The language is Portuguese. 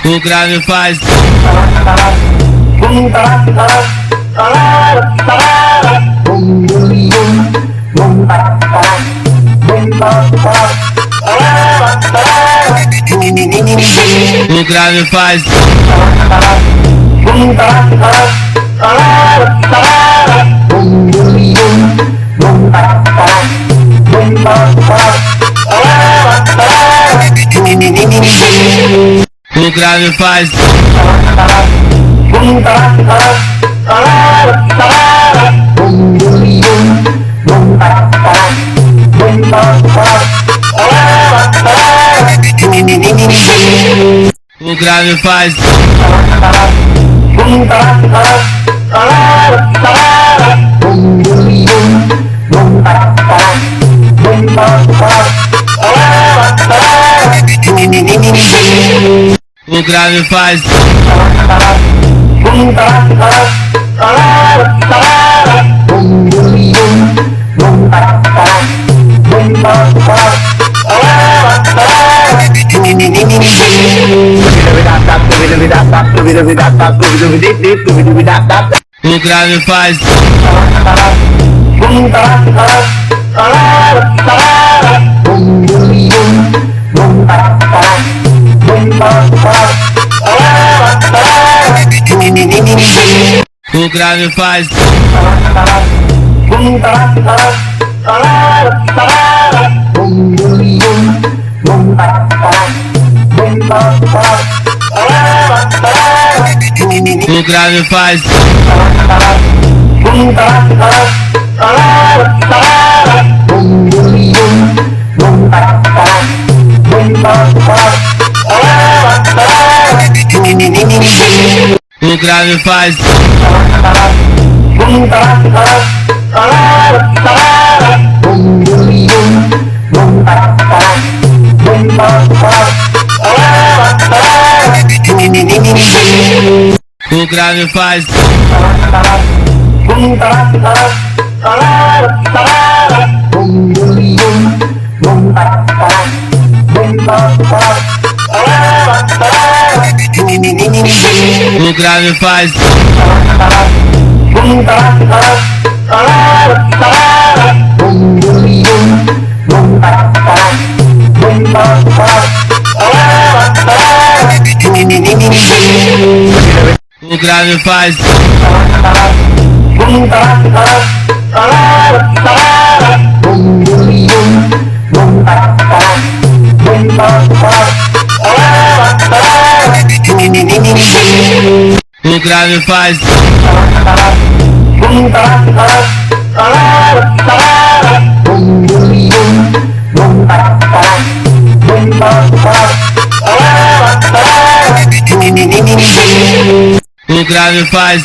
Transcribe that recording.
O grave faz. O grave faz. O grave faz. O grave faz. O grave faz. O grave faz. O grave faz. O grave faz. O grave faz. O grave faz. O grave faz. O grave faz. O grave faz. O grave faz.